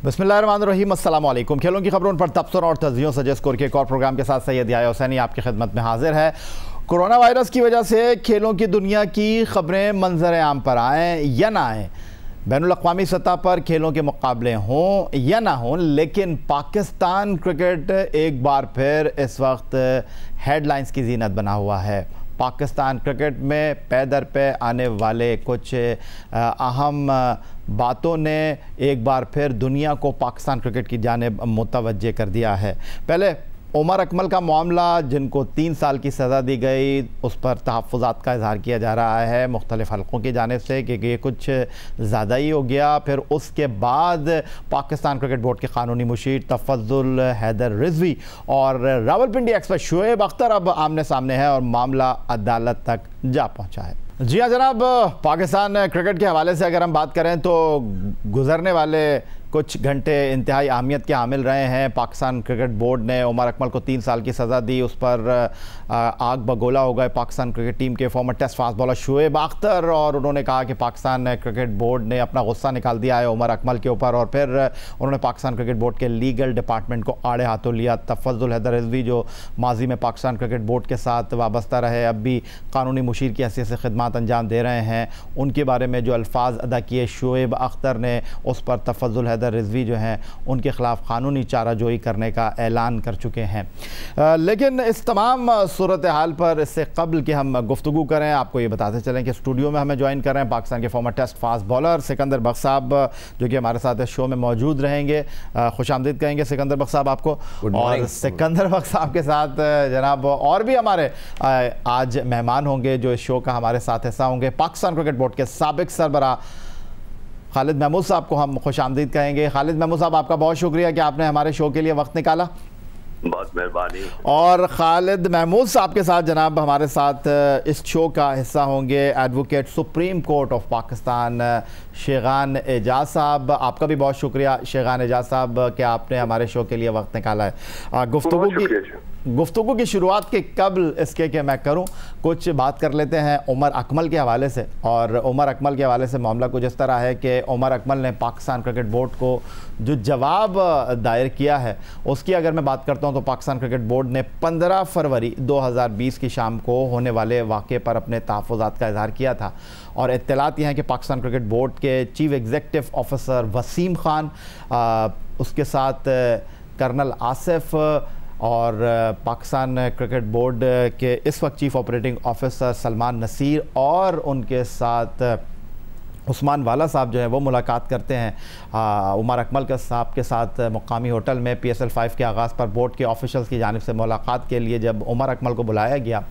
बिस्मिल्लाहिर्रहमानिर्रहीम, अस्सलाम वालेकुम। खेलों की खबरों पर तबसरा और तज्जियों से स्कोर के एक और प्रोग्राम के साथ सैयद याह्या हुसैनी आपकी खिदमत में हाजिर है। कोरोना वायरस की वजह से खेलों की दुनिया की खबरें मंजर आम पर आएँ या ना आएँ, बैनुल-अक़वामी सतह पर खेलों के मुकाबले हों या ना हों, लेकिन पाकिस्तान क्रिकेट एक बार फिर इस वक्त हेडलाइंस की जीनत बना हुआ है। पाकिस्तान क्रिकेट में पै दर पे आने वाले कुछ अहम बातों ने एक बार फिर दुनिया को पाकिस्तान क्रिकेट की जानिब मुतवज्जे कर दिया है। पहले उमर अकमल का मामला, जिनको 3 साल की सज़ा दी गई, उस पर तहफ़्फ़ुज़ात का इज़हार किया जा रहा है मुख्तलिफ़ हलक़ों की जानिब से कि ये कुछ ज़्यादा ही हो गया। फिर उसके बाद पाकिस्तान क्रिकेट बोर्ड के क़ानूनी मुशीर तफ़ज़्ज़ुल हैदर रिज़वी और रावलपिंडी एक्सप्रेस शुएब अख्तर अब आमने सामने है और मामला अदालत तक जा पहुँचा है। जी हाँ जनाब, पाकिस्तान क्रिकेट के हवाले से अगर हम बात करें तो गुज़रने वाले कुछ घंटे इंतहाई अहमियत के हामिल रहे हैं। पाकिस्तान क्रिकेट बोर्ड ने उमर अकमल को 3 साल की सज़ा दी, उस पर आग बगोला हो गए पाकिस्तान क्रिकेट टीम के former test fast bowler Shoaib Akhtar, और उन्होंने कहा कि पाकिस्तान क्रिकेट बोर्ड ने अपना गुस्सा निकाल दिया है उमर अकमल के ऊपर, और फिर उन्होंने पाकिस्तान क्रिकेट बोर्ड के लीगल डिपार्टमेंट को आड़े हाथों लिया। तफ़ज़्ज़ुल हैदर रिज़वी जो माजी में पाकिस्तान क्रिकेट बोर्ड के साथ वाबस्ता रहे, अब भी कानूनी मुशीर की हैसियत से खिदमत अंजाम दे रहे हैं, उनके बारे में जो अल्फाज अदा किए शुएब अख्तर ने, उस पर तफ़ज़्ज़ुल हैदर रिज़वी जो हैं उनके ख़िलाफ़ कानूनी चाराजोई करने का ऐलान कर चुके हैं। लेकिन इस तमाम सूरत हाल पर इससे कबल कि हम गुफ्तगू करें, आपको ये बताते चलें कि स्टूडियो में हमें ज्वाइन कर रहे हैं पाकिस्तान के former test fast bowler Sikandar Bakhsh sahab, जो कि हमारे साथ इस शो में मौजूद रहेंगे। खुशामदीद कहेंगे सिकंदर बख्श साहब आपको। और सिकंदर बख्श साहब के साथ जनाब और भी हमारे आज मेहमान होंगे जो इस शो का हमारे साथ हिस्सा होंगे। पाकिस्तान क्रिकेट बोर्ड के साबिक सरबराह खालिद महमूद साहब को हम खुशामदीद कहेंगे। खालिद महमूद साहब, आपका बहुत शुक्रिया कि आपने हमारे शो के लिए वक्त निकाला। बहुत मेहरबानी। और खालिद महमूद साहब के साथ जनाब हमारे साथ इस शो का हिस्सा होंगे advocate supreme court of Pakistan Shegan Ejaz sahab. आपका भी बहुत शुक्रिया शेगान एजाज साहब कि आपने हमारे शो के लिए वक्त निकाला है। गुफ्तगू की शुरुआत के कबल इसके कि मैं करूं, कुछ बात कर लेते हैं उमर अकमल के हवाले से। और उमर अकमल के हवाले से मामला कुछ इस तरह है कि उमर अकमल ने पाकिस्तान क्रिकेट बोर्ड को जो जवाब दायर किया है उसकी अगर मैं बात करता हूं तो पाकिस्तान क्रिकेट बोर्ड ने 15 फरवरी 2020 की शाम को होने वाले वाक़े पर अपने तहफ़्फ़ुज़ात का इज़हार किया था। और इत्तलात ये हैं कि पाकिस्तान क्रिकेट बोर्ड के chief executive officer Wasim Khan, उसके साथ कर्नल आसिफ और पाकिस्तान क्रिकेट बोर्ड के इस वक्त chief operating officer Salman Naseer और उनके साथ उस्मान वाला साहब जो है वो मुलाकात करते हैं उमर अकमल के साहब के साथ मुकामी होटल में। PSL 5 के आगाज़ पर बोर्ड के ऑफिशल्स की जानिब से मुलाकात के लिए जब उमर अकमल को बुलाया गया,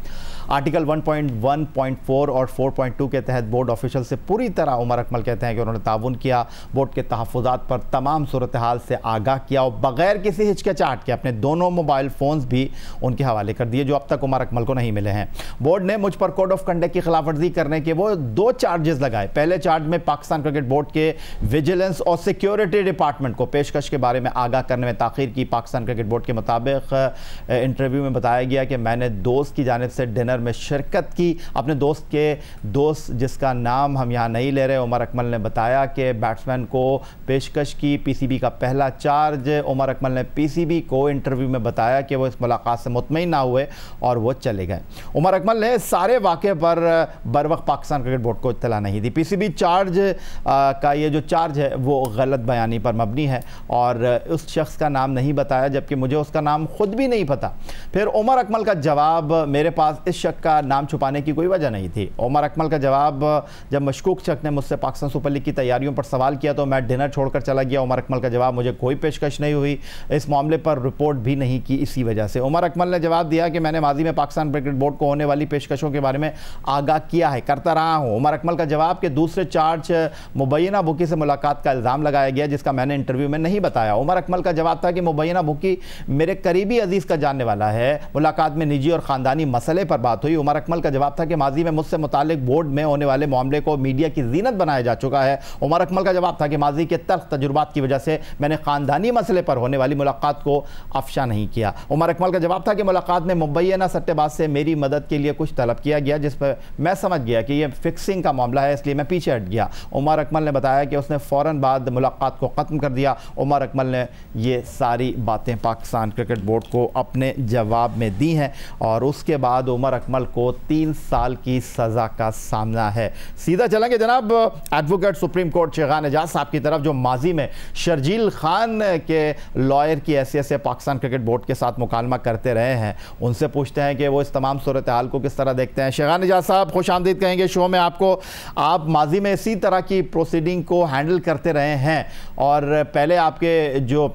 आर्टिकल 1.1.4 और 4.2 के तहत बोर्ड ऑफिशल से पूरी तरह उमर अकमल कहते हैं कि उन्होंने ताउन किया, बोर्ड के तहफ़्फ़ुज़ात पर तमाम सूरत हाल से आगाह किया और बग़ैर किसी हिचकिचाहट के अपने दोनों मोबाइल फ़ोन्स भी उनके हवाले कर दिए जो अब तक उमर अकमल को नहीं मिले हैं। बोर्ड ने मुझ पर कोड ऑफ कंडक्ट की खिलाफ वर्जी करने के वो 2 चार्जेस लगाए। पहले चार्ज में पाकिस्तान क्रिकेट बोर्ड के विजिलेंस और सिक्योरिटी डिपार्टमेंट को पेशकश के बारे में आगाह करने में ताख़ीर की। पाकिस्तान क्रिकेट बोर्ड के मुताबिक इंटरव्यू में बताया गया कि मैंने दोस्त की जानिब से डिनर में शिरकत की। अपने दोस्त जिसका नाम हम यहाँ नहीं ले रहे, उमर अकमल ने बताया कि बैट्समैन को पेशकश की। PCB का पहला चार्ज, उमर अकमल ने PCB को इंटरव्यू में बताया कि वो इस मुलाकात से मुतमईन ना हुए और वो चले गए। उमर अकमल ने सारे वाक़े पर बरवक्त पाकिस्तान क्रिकेट बोर्ड को इत्तला नहीं दी। PCB चार्ज का ये जो चार्ज है वो गलत बयानी पर मबनी है और उस शख्स का नाम नहीं बताया, जबकि मुझे उसका नाम खुद भी नहीं पता। फिर उमर अकमल का जवाब, मेरे पास इस शख्स का नाम छुपाने की कोई वजह नहीं थी। उमर अकमल का जवाब, जब मशकूक शख्स ने मुझसे पाकिस्तान सुपर लीग की तैयारियों पर सवाल किया तो मैं डिनर छोड़कर चला गया। उमर अकमल का जवाब, मुझे कोई पेशकश नहीं हुई, इस मामले पर रिपोर्ट भी नहीं की इसी वजह से। उमर अकमल ने जवाब दिया कि मैंने माजी में पाकिस्तान क्रिकेट बोर्ड को होने वाली पेशकशों के बारे में आगाह किया है, करता रहा हूँ। उमर अकमल का जवाब के दूसरे चार्ज मुबैना बुकी से मुलाकात का इल्ज़ाम लगाया गया जिसका मैंने इंटरव्यू में नहीं बताया। उमर अकमल का जवाब था कि मुबैना बुकी मेरे करीबी अजीज़ का जानने वाला है, मुलाकात में निजी और ख़ानदानी मसले पर बात हुई। उमर अकमल का जवाब था कि माजी में मुझसे मुतालिक बोर्ड में होने वाले मामले को मीडिया की जीनत बनाया जा चुका है। उमर अकमल का जवाब था कि माजी के तल्ख तजुर्बात की वजह से मैंने ख़ानदानी मसले पर होने वाली मुलाकात को अफशा नहीं किया। उमर अकमल का जवाब था कि मुलाकात में मुबैना सट्टेबाज से मेरी मदद के लिए कुछ तलब किया गया जिस पर मैं समझ गया कि यह फिक्सिंग का मामला है, इसलिए मैं पीछे हट गया। उमर अकमल ने बताया कि उसने फ़ौरन बाद मुलाकात को ख़त्म कर दिया। उमर अकमल ने ये सारी बातें पाकिस्तान क्रिकेट बोर्ड को अपने जवाब में दी हैं और उसके बाद उमर अकमल को 3 साल की सज़ा का सामना है। सीधा चलेंगे जनाब एडवोकेट सुप्रीम कोर्ट शेगान एजाज साहब की तरफ, जो माजी में शर्जील खान के लॉयर की हैसियत से पाकिस्तान क्रिकेट बोर्ड के साथ मुकालमा करते रहे हैं। उनसे पूछते हैं कि वो इस तमाम सूरत हाल को किस तरह देखते हैं। शेगान एजाज साहब, खुश आमदीद कहेंगे शो में आपको। आप माजी में इसी तरह की प्रोसीडिंग को हैंडल करते रहे हैं और पहले आपके जो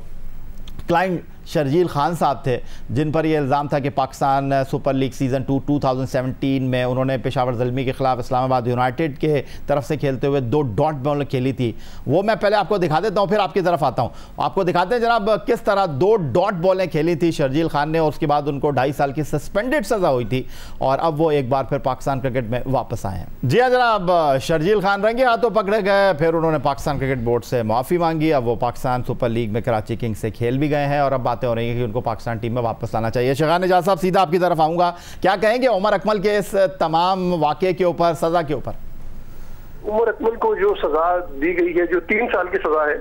क्लाइंट शर्जील खान साहब थे, जिन पर यह इल्ज़ाम था कि पाकिस्तान सुपर लीग सीज़न 2 2017 में उन्होंने पेशावर ज़ल्मी के ख़िलाफ़ इस्लामाबाद यूनाइटेड के तरफ से खेलते हुए 2 डॉट बॉल खेली थी। वो मैं पहले आपको दिखा देता हूँ, फिर आपकी तरफ आता हूँ। आपको दिखाते हैं जनाब किस तरह 2 डॉट बॉलें खेली थी शर्जील खान ने और उसके बाद उनको 2.5 साल की सस्पेंडेड सज़ा हुई थी और अब वो एक बार फिर पाकिस्तान क्रिकेट में वापस आए हैं। जी हाँ जनाब, शर्जील खान रंगे हाथों पकड़े गए, फिर उन्होंने पाकिस्तान क्रिकेट बोर्ड से माफ़ी मांगी। अब वो पाकिस्तान सुपर लीग में कराची किंग्स से खेल भी गए हैं और अब बातें हो रही हैं कि उनको पाकिस्तान टीम में वापस लाना चाहिए। शेगान एजाज साहब, सीधा आपकी तरफ आऊंगा, क्या कहेंगे उमर अकमल के इस तमाम वाक़े के ऊपर, सजा के ऊपर? उमर अकमल को जो सजा दी गई है, जो 3 साल की सजा है,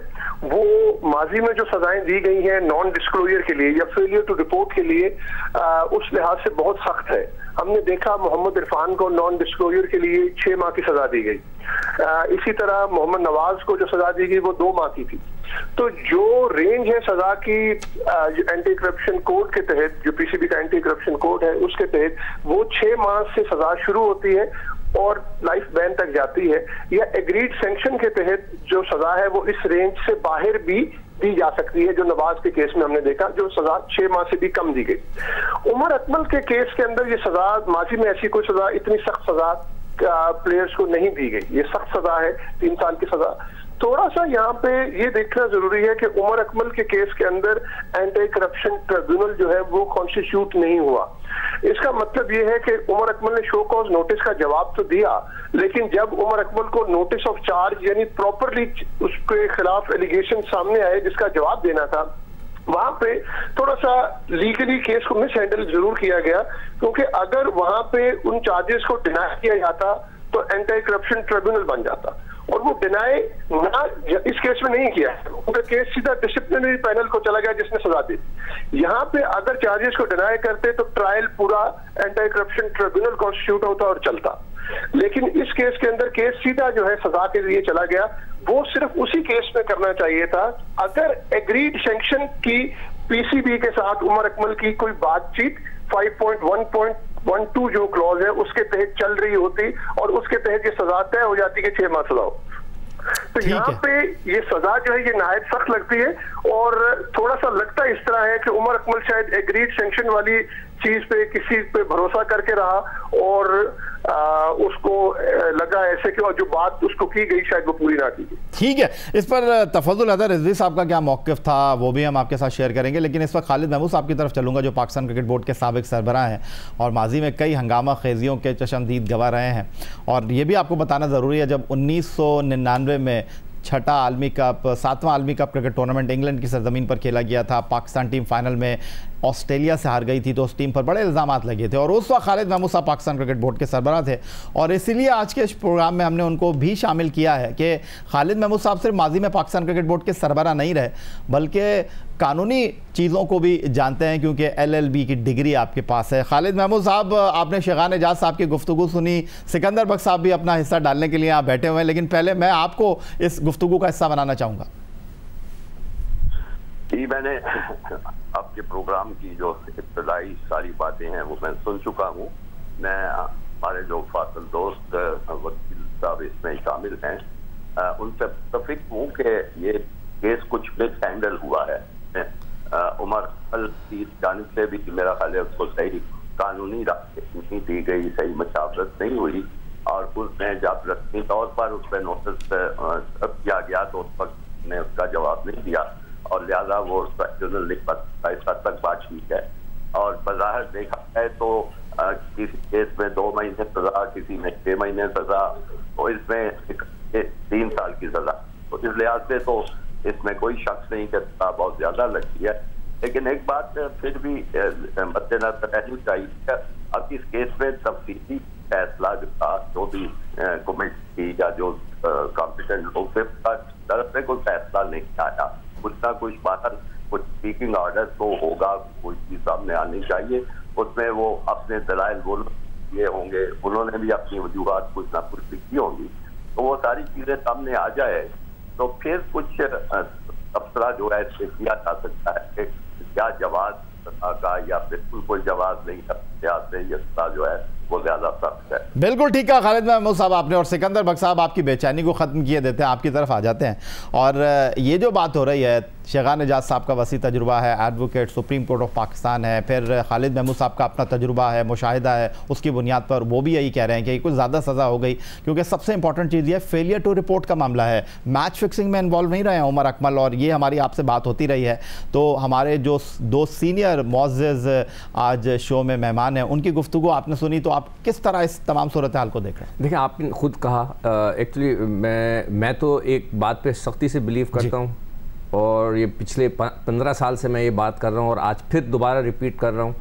वो माजी में जो सजाएं दी गई हैं नॉन डिस्क्लोजर के लिए या फेलियर टू रिपोर्ट के लिए, उस लिहाज से बहुत सख्त है। हमने देखा मोहम्मद इरफान को नॉन डिस्क्लोजर के लिए 6 माह की सजा दी गई। इसी तरह मोहम्मद नवाज को जो सजा दी गई वो 2 माह की थी। तो जो रेंज है सजा की एंटी करप्शन कोड के तहत, जो पीसीबी का एंटी करप्शन कोड है उसके तहत, वो 6 माह से सजा शुरू होती है और लाइफ बैन तक जाती है, या एग्रीड सैंक्शन के तहत जो सजा है वो इस रेंज से बाहर भी दी जा सकती है, जो नवाज के केस में हमने देखा जो सजा 6 माह से भी कम दी गई। उमर अकमल के केस के अंदर ये सजा, माजी में ऐसी कोई सजा, इतनी सख्त सजा प्लेयर्स को नहीं दी गई। ये सख्त सजा है, 3 साल की सजा। थोड़ा सा यहाँ पे ये देखना जरूरी है कि उमर अकमल के केस के अंदर एंटी करप्शन ट्रिब्यूनल जो है वो कॉन्स्टिट्यूट नहीं हुआ। इसका मतलब ये है कि उमर अकमल ने शो कॉज नोटिस का जवाब तो दिया, लेकिन जब उमर अकमल को नोटिस ऑफ चार्ज यानी प्रॉपरली उसके खिलाफ एलिगेशन सामने आए जिसका जवाब देना था, वहां पे थोड़ा सा लीगली केस को मिस हैंडल जरूर किया गया, क्योंकि अगर वहां पे उन चार्जेस को डिनाई किया जाता तो एंटी करप्शन ट्रिब्यूनल बन जाता, और वो डिनाई ना इस केस में नहीं किया। उनका केस सीधा डिसिप्लिनरी पैनल को चला गया जिसने सजा दी। यहाँ पे अगर चार्जेस को डिनाई करते तो ट्रायल पूरा एंटी करप्शन ट्रिब्यूनल कॉन्स्टिट्यूट होता और चलता, लेकिन इस केस के अंदर केस सीधा जो है सजा के लिए चला गया। वो सिर्फ उसी केस में करना चाहिए था अगर एग्रीड सैंक्शन की पीसीबी के साथ उमर अकमल की कोई बातचीत 5.1.12 जो क्लॉज है उसके तहत चल रही होती और उसके तहत ये सजा तय हो जाती कि 6 माह सजा हो। तो यहाँ पे ये सजा जो है ये नहायत सख्त लगती है और थोड़ा सा लगता इस तरह है कि उमर अकमल शायद एग्रीड सैंक्शन वाली चीज पे किसी पे भरोसा करके रहा और उसको लगा ऐसे कि जो बात उसको की गई शायद वो पूरी ना की गई। ठीक है, इस पर तफज़ुल अदर रिजवी साहब का क्या मौक़िफ़ था वो भी हम आपके साथ शेयर करेंगे, लेकिन इस वक्त खालिद महमूद साहब की तरफ चलूँगा जो पाकिस्तान क्रिकेट बोर्ड के साबिक़ सरबराह हैं और माजी में कई हंगामा खेजियों के चशमदीद गवाह रहे हैं। और ये भी आपको बताना ज़रूरी है, जब 1999 में 6ठा आलमी कप, 7वां आलमी कप क्रिकेट टूर्नामेंट इंग्लैंड की सरजमीन पर खेला गया था, पाकिस्तान टीम फाइनल में ऑस्ट्रेलिया से हार गई थी, तो उस टीम पर बड़े इल्ज़ामात लगे थे और उस वक्त खालिद महमूद साहब पाकिस्तान क्रिकेट बोर्ड के सरबराह थे और इसीलिए आज के इस प्रोग्राम में हमने उनको भी शामिल किया है कि खालिद महमूद साहब सिर्फ माजी में पाकिस्तान क्रिकेट बोर्ड के सरबराह नहीं रहे बल्कि कानूनी चीज़ों को भी जानते हैं, क्योंकि LLB की डिग्री आपके पास है। खालिद महमूद साहब, आपने शेगान एजाज साहब की गुफ्तगू सुनी, सिकंदर बख्श साहब भी अपना हिस्सा डालने के लिए यहाँ बैठे हुए हैं, लेकिन पहले मैं आपको इस गुफ्तगू का हिस्सा बनाना चाहूँगा। जी, मैंने आपके प्रोग्राम की जो इब्तदाई सारी बातें हैं वो मैं सुन चुका हूँ। मैं हमारे जो फासिल दोस्त वकील साहब इसमें शामिल हैं उनसे मुत्तफिक हूँ कि ये केस कुछ मिस हैंडल हुआ है। उमर अकमल की जानिब से भी मेरा ख्याल है उसको सही कानूनी रास्ते नहीं दी गई, सही मशावरत नहीं हुई और उसने जब रस्मी तौर पर उस पर नोटिस किया गया तो उस वक्त ने उसका जवाब नहीं दिया और लिहाजा वो ट्रिब्यूनल ने इस हद तक बात ठीक है। और बज़ाहिर देखा है तो किसी केस में 2 महीने सजा, किसी में 6 महीने सजा, तो इसमें 3 साल की सजा। तो इस लिहाज से तो इसमें कोई शख्स नहीं कि सजा बहुत ज्यादा लगती है, लेकिन एक बात फिर भी मद्देनजर रहनी चाहिए। अब इस केस में तफसीली फैसला जो था, जो भी कमेटी या जो कॉम्पिटेंट लोग से तरफ से कोई फैसला नहीं आया। कुछ ना कुछ बाहर कुछ स्पीकिंग ऑर्डर तो होगा, कोई चीज सामने आनी चाहिए, उसमें वो अपने दलाइल वो ये होंगे, उन्होंने भी अपनी वजूहात कुछ ना कुछ लिखी होंगी, तो वो सारी चीजें सामने आ जाए तो फिर कुछ तबसरा जो है इससे किया जा सकता है कि क्या जवाब का या बिल्कुल कोई जवाब नहीं का से ये जो है वो ज्यादा सख्त है। बिल्कुल ठीक है खालिद महमूद साहब आपने, और सिकंदर बख्श साहब आपकी बेचैनी को ख़त्म किए देते हैं, आपकी तरफ आ जाते हैं। और ये जो बात हो रही है, शेगान एजाज साहब का वसी तजुर्बा है, advocate supreme court of Pakistan है, फिर खालिद महमूद साहब का अपना तजुर्बा है, मुशाहिदा है, उसकी बुनियाद पर वो भी यही कह रहे हैं कि कुछ ज़्यादा सज़ा हो गई, क्योंकि सबसे इंपॉर्टेंट चीज़ ये फेलियर टू रिपोर्ट का मामला है। मैच फिक्सिंग में इन्वॉल्व नहीं रहे हैं उमर अकमल, और ये हमारी आपसे बात होती रही है। तो हमारे जो दो सीनियर मुअज़्ज़िज़ आज शो में मेहमान हैं, उनकी गुफ्तगू आपने सुनी, तो आप किस तरह इस तमाम सूरत हाल को देख रहे हैं? देखिए, आपने खुद कहा, एक्चुअली मैं तो एक बात पे सख्ती से बिलीव करता हूँ, और ये पिछले 15 साल से मैं ये बात कर रहा हूँ और आज फिर दोबारा रिपीट कर रहा हूँ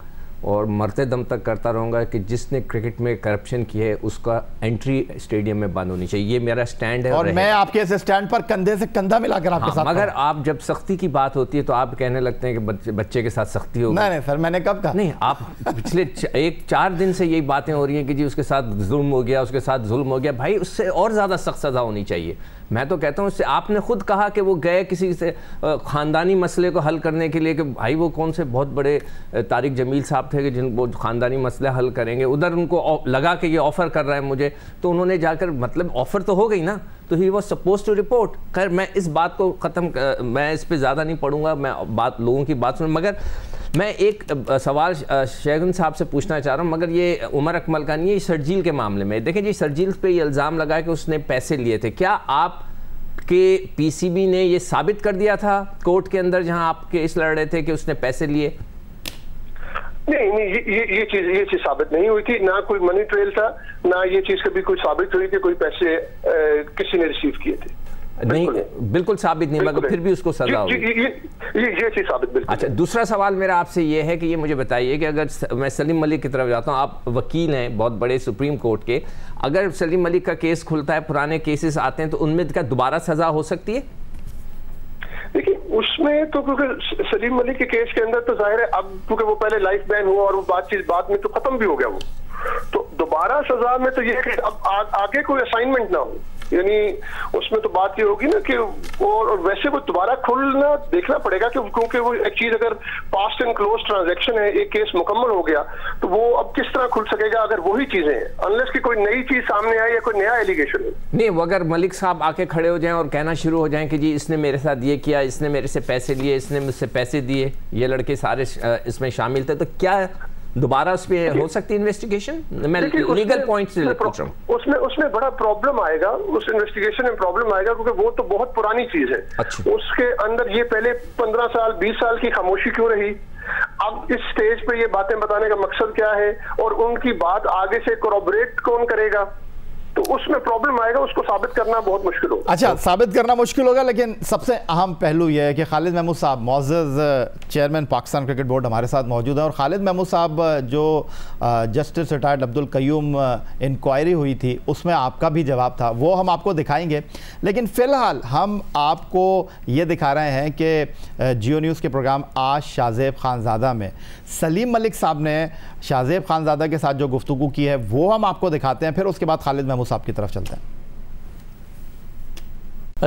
और मरते दम तक करता रहूँगा कि जिसने क्रिकेट में करप्शन की है उसका एंट्री स्टेडियम में बंद होनी चाहिए। ये मेरा स्टैंड है और मैं आपके इस स्टैंड पर कंधे से कंधा मिलाकर आपके साथ। मगर आप जब सख्ती की बात होती है तो आप कहने लगते हैं कि बच्चे के साथ सख्ती होगी। नहीं सर, मैंने कब कहा? नहीं, आप पिछले 1-4 दिन से यही बातें हो रही हैं कि जी उसके साथ जुल्म हो गया, उसके साथ जुल्म हो गया। भाई, उससे और ज़्यादा सख्त सज़ा होनी चाहिए। मैं तो कहता हूँ, उससे आपने खुद कहा कि वो गए किसी से ख़ानदानी मसले को हल करने के लिए, कि भाई वो कौन से बहुत बड़े तारिक जमील साहब थे कि जिन वो ख़ानदानी मसले हल करेंगे, उधर उनको लगा कि ये ऑफ़र कर रहा है मुझे, तो उन्होंने जाकर, मतलब ऑफ़र तो हो गई ना, तो he was supposed to report. खैर, मैं इस बात को ख़त्म, मैं इस पर ज़्यादा नहीं पढ़ूंगा, मैं बात लोगों की बात सुन। मगर मैं एक सवाल शेगन साहब से पूछना चाह रहा हूँ, मगर ये उमर अकमल का नहीं है, शर्जील के मामले में। देखें जी, शर्जील पे ये इल्ज़ाम लगा कि उसने पैसे लिए थे। क्या आपके पीसीबी ने ये साबित कर दिया था कोर्ट के अंदर जहां आप केस लड़ रहे थे कि उसने पैसे लिए? नहीं, ये चीज साबित नहीं हुई थी, ना कोई मनी ट्रेल था, ना ये चीज कभी कोई साबित हुई कि कोई पैसे किसी ने रिसीव किए थे। नहीं, बिल्कुल साबित नहीं, मगर फिर भी उसको सजा होगी। ये चीज साबित बिल्कुल। अच्छा, दूसरा सवाल मेरा आपसे ये है कि ये मुझे बताइए कि अगर मैं सलीम मलिक की तरफ जाता हूँ, आप वकील हैं बहुत बड़े सुप्रीम कोर्ट के, अगर सलीम मलिक का केस खुलता है, पुराने केसेस आते हैं, तो उनमें क्या दोबारा सजा हो सकती है? देखिए, उसमें तो क्योंकि सलीम मलिक के केस के अंदर तो जाहिर है, अब क्योंकि वो पहले लाइफ बैन हुआ और वो बातचीत बाद में तो खत्म भी हो गया वो, तो दोबारा सजा में तो ये है कि अब आगे कोई असाइनमेंट ना हो, यानी उसमें तो बात ये होगी ना कि और वैसे वो दोबारा खुलना देखना पड़ेगा, क्योंकि वो एक चीज अगर पास्ट एंड क्लोज ट्रांजैक्शन है, एक केस मुकम्मल हो गया, तो वो अब किस तरह खुल सकेगा अगर वही चीजें हैं, अनलेस कि कोई नई चीज सामने आए या कोई नया एलिगेशन है। नहीं, वो अगर मलिक साहब आके खड़े हो जाएं और कहना शुरू हो जाएं कि जी इसने मेरे साथ ये किया, इसने मेरे से पैसे लिए, इसने मुझसे पैसे दिए, ये लड़के सारे इसमें शामिल थे, तो क्या दोबारा उस पर हो सकती है इन्वेस्टिगेशन? मैं लीगल पॉइंट से पूछ रहा हूँ। उसमें बड़ा प्रॉब्लम आएगा, उस इन्वेस्टिगेशन में प्रॉब्लम आएगा, क्योंकि वो तो बहुत पुरानी चीज है। अच्छा। उसके अंदर ये पहले 15 साल 20 साल की खामोशी क्यों रही, अब इस स्टेज पे ये बातें बताने का मकसद क्या है, और उनकी बात आगे से कोरॉबरेट कौन करेगा, तो उसमें प्रॉब्लम आएगा, उसको साबित करना बहुत मुश्किल होगा। अच्छा, साबित करना मुश्किल होगा, लेकिन सबसे अहम पहलू यह है कि खालिद महमूद साहब, मुअज़्ज़िज़ चेयरमैन पाकिस्तान क्रिकेट बोर्ड, हमारे साथ मौजूद हैं। और खालिद महमूद साहब, जो justice retired Abdul Qayyum inquiry हुई थी, उसमें आपका भी जवाब था, वो हम आपको दिखाएंगे। लेकिन फ़िलहाल हम आपको ये दिखा रहे हैं कि जियो न्यूज़ के प्रोग्राम आज शाहज़ेब खानज़ादा में सलीम मलिक साहब ने शाहज़ेब खानज़ादा के साथ जो गुफ्तगू की है वो हम आपको दिखाते हैं, फिर उसके बाद खालिद महमूद साहब की तरफ चलते हैं।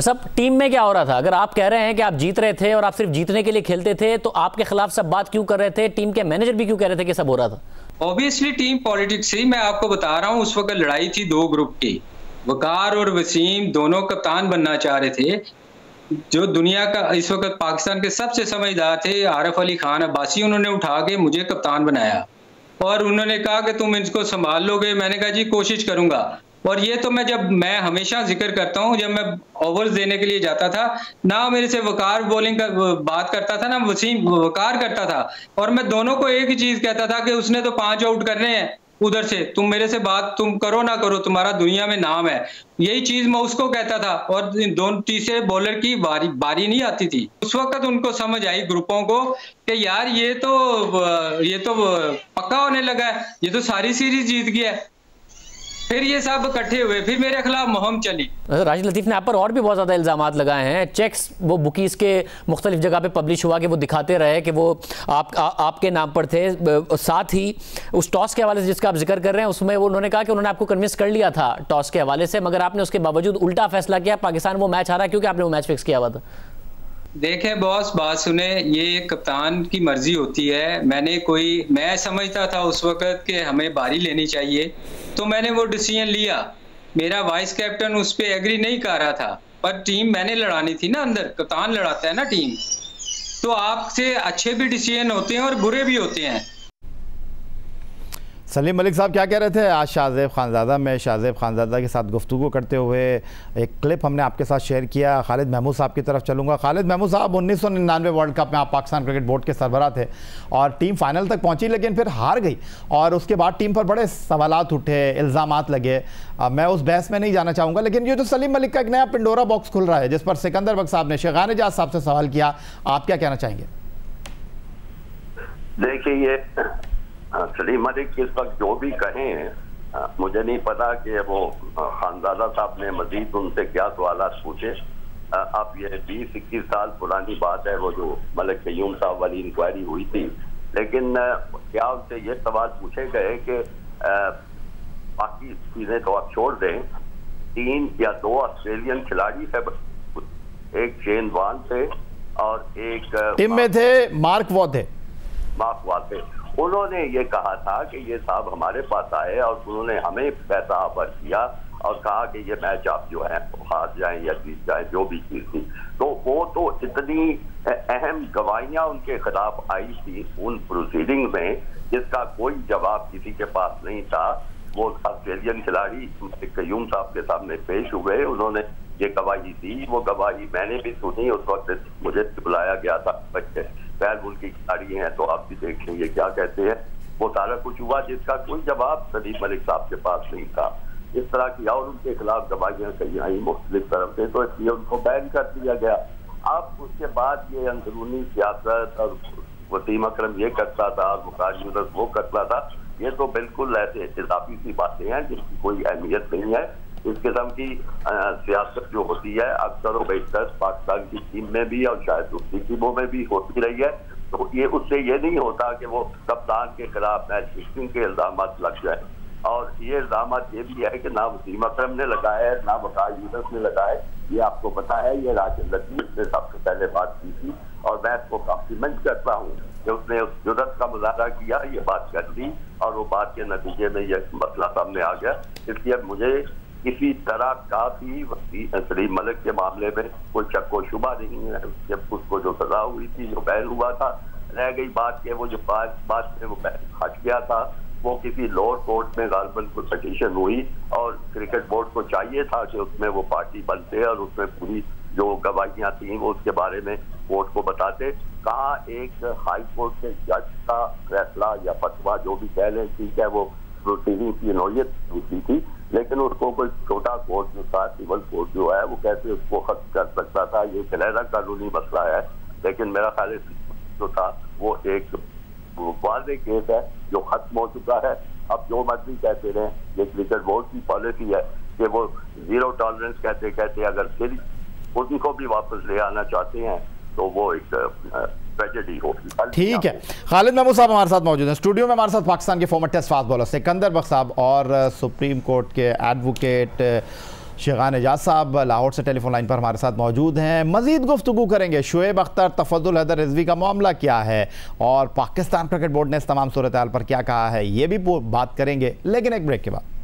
सब टीम में क्या हो रहा था? अगर आप कह रहे हैं कि आप जीत रहे थे और आप सिर्फ जीतने के लिए खेलते थे, तो आपके खिलाफ सब बात क्यों कर रहे थे? टीम के मैनेजर भी क्यों कह रहे थे कि सब हो रहा था? ऑब्वियसली टीम पॉलिटिक्स ही, मैं आपको बता रहा हूँ, उस वक्त लड़ाई थी 2 ग्रुप की। वकार और वसीम दोनों कप्तान बनना चाह रहे थे। जो दुनिया का इस वक्त पाकिस्तान के सबसे समझदार थे, आरिफ अली खान अब्बासी, उन्होंने उठा के मुझे कप्तान बनाया और उन्होंने कहा कि तुम इसको संभाल लोगे। मैंने कहा जी कोशिश करूंगा। और ये तो मैं हमेशा जिक्र करता हूं, जब मैं ओवर्स देने के लिए जाता था, ना मेरे से वकार बॉलिंग का बात करता था, ना वसीम वकार करता था, और मैं दोनों को एक ही चीज कहता था कि उसने तो 5 आउट करने हैं उधर से, तुम मेरे से बात तुम करो ना करो, तुम्हारा दुनिया में नाम है। यही चीज मैं उसको कहता था, और दोनों तीसरे बॉलर की बारी नहीं आती थी। उस वक्त उनको समझ आई ग्रुपों को कि यार ये तो पक्का होने लगा है, ये तो सारी सीरीज जीत गया है। फिर ये सब इकट्ठे हुए, फिर मेरे खिलाफ मुहिम चली। राशिद लतीफ़ ने आप पर और भी बहुत ज़्यादा इल्ज़ामात लगाए हैं। चेक्स वो बुकीज के मुख्तलिफ जगह पे पब्लिश हुआ कि वो दिखाते रहे कि वो आपके नाम पर थे। साथ ही उस टॉस के हवाले से जिसका आप जिक्र कर रहे हैं, उसमें उन्होंने कहा कि उन्होंने आपको कन्विंस कर लिया था टॉस के हवाले से, मगर आपने उसके बावजूद उल्टा फैसला किया, पाकिस्तान वो मैच हारा क्योंकि आपने वो मैच फिक्स किया हुआ था। देखें बॉस, बात सुने, ये कप्तान की मर्जी होती है। मैं समझता था उस वक्त कि हमें बारी लेनी चाहिए, तो मैंने वो डिसीजन लिया। मेरा वाइस कैप्टन उस पर एग्री नहीं कर रहा था, पर टीम मैंने लड़ानी थी ना, अंदर कप्तान लड़ाता है ना टीम। तो आपसे अच्छे भी डिसीजन होते हैं और बुरे भी होते हैं। सलीम मलिक साहब क्या कह रहे थे? आज शाहज़ेब खानज़ादा में शाहज़ेब खानज़ादा के साथ गुफ्तगू करते हुए एक क्लिप हमने आपके साथ शेयर किया। खालिद महमूद साहब की तरफ चलूँगा। खालिद महमूद साहब, 1999 वर्ल्ड कप में आप पाकिस्तान क्रिकेट बोर्ड के सरबराह थे और टीम फाइनल तक पहुंची, लेकिन फिर हार गई और उसके बाद टीम पर बड़े सवालात उठे, इल्ज़ामात लगे। मैं उस बहस में नहीं जाना चाहूँगा, लेकिन ये जो सलीम मलिक का एक नया पिंडोरा बॉक्स खुल रहा है, जिस पर सिकंदर बख्श साहब ने शेगान एजाज साहब से सवाल किया, आप क्या कहना चाहेंगे? देखिए, सलीम मलिक इस वक्त जो भी कहें, मुझे नहीं पता कि वो खानज़ादा साहब ने मजीद उनसे क्या सवालात पूछे। अब ये 20-21 साल पुरानी बात है, वो जो मलिक क़य्यूम साहब वाली इंक्वायरी हुई थी, लेकिन क्या उनसे ये सवाल पूछे गए कि बाकी चीज़ें तो आप छोड़ दें, 3 या 2 ऑस्ट्रेलियन खिलाड़ी थे, एक शेन वॉर्न थे और एक टीम में थे मार्क वॉ थे। उन्होंने ये कहा था कि ये साहब हमारे पास आए और उन्होंने हमें पैसा ऑफर किया और कहा कि ये मैच आप जो है हार जाएं या जीत जाएं, जो भी चीज थी। तो वो तो इतनी अहम गवाहियां उनके खिलाफ आई थी उन प्रोसीडिंग में, जिसका कोई जवाब किसी के पास नहीं था। वो ऑस्ट्रेलियन खिलाड़ी क़य्यूम साहब के सामने पेश हुए, उन्होंने ये गवाही दी। वो गवाही मैंने भी सुनी, उस वक्त मुझे बुलाया गया था। बच्चे गैर मुल्की खिलाड़ी हैं तो आप भी देख लेंगे क्या कहते हैं। वो सारा कुछ हुआ जिसका कोई जवाब सलीम मलिक साहब के पास नहीं था। इस तरह की और उनके खिलाफ गवाहियां कही आई मुख्तलिफ तरफ से, तो इसलिए उनको बैन कर दिया गया। अब उसके बाद ये अंदरूनी सियासत और वसीम अकरम ये करता था और मुख्तार यूनुस वो करता था, ये तो बिल्कुल ऐसे इजाफी सी बातें हैं जिसकी कोई अहमियत नहीं है। इस किस्म की सियासत जो होती है अक्सर और बेशतर पाकिस्तान की टीम में भी और शायद दूसरी टीमों में भी होती रही है। तो ये उससे ये नहीं होता कि वो कप्तान के खिलाफ मैच फिक्सिंग के इल्जाम लग जाए। और ये इल्जाम ये भी है कि ना वसीम अकरम ने लगाया है ना मुख्तार यूनुस ने लगाया। ये आपको पता है, ये राशिद लतीफ़ ने सबसे पहले बात की थी और मैं इसको कॉम्प्लीमेंट करता हूँ कि उसने उस जुर्रत का मुजाहरा किया, ये बात कर दी और वो बात के नतीजे में ये मसला सामने आ गया। इसलिए मुझे किसी तरह का भी सलीम मलिक के मामले में कोई शक व शुबा नहीं है। जब उसको जो सजा हुई थी, जो बैन हुआ था, रह गई बात के वो जो बात में वो बैन हट गया था, वो किसी लोअर कोर्ट में गालबन को पिटीशन हुई और क्रिकेट बोर्ड को चाहिए था कि उसमें वो पार्टी बनते और उसमें पूरी जो गवाहियां थी वो उसके बारे में कोर्ट को बताते। कहा एक हाई कोर्ट के जज का फैसला या फतवा जो भी कह लें, ठीक है, वो प्रोसीडिंग की नौयत दूसरी थी, लेकिन उसको कोई छोटा कोर्ट जो था, सिविल कोर्ट जो है, वो कैसे उसको खत्म कर सकता था। ये गहरा कानूनी मसला है, लेकिन मेरा ख्याल जो था वो एक वाज़ेह केस है जो खत्म हो चुका है। अब जो मर्जी कहते रहे, ये क्रिकेट बोर्ड की पॉलिसी है कि वो 0 टॉलरेंस कहते कहते अगर फिर उनको भी वापस ले आना चाहते हैं तो वो एक ट्रेजेडी होगी। ठीक है, खालिद महमूद साहब हमारे साथ मौजूद हैं स्टूडियो में। हमारे साथ पाकिस्तान के former test fast bowler Sikandar Bakhsh sahab और सुप्रीम कोर्ट के एडवोकेट शेगान एजाज साहब लाहौर से टेलीफोन लाइन पर हमारे साथ मौजूद हैं। मजीद गुफ्तगू करेंगे शुएब अख्तर, तफद्दुल हैदर रिजवी का मामला क्या है और पाकिस्तान क्रिकेट बोर्ड ने इस तमाम सूरत हाल पर क्या कहा है, ये भी बात करेंगे, लेकिन एक ब्रेक के बाद।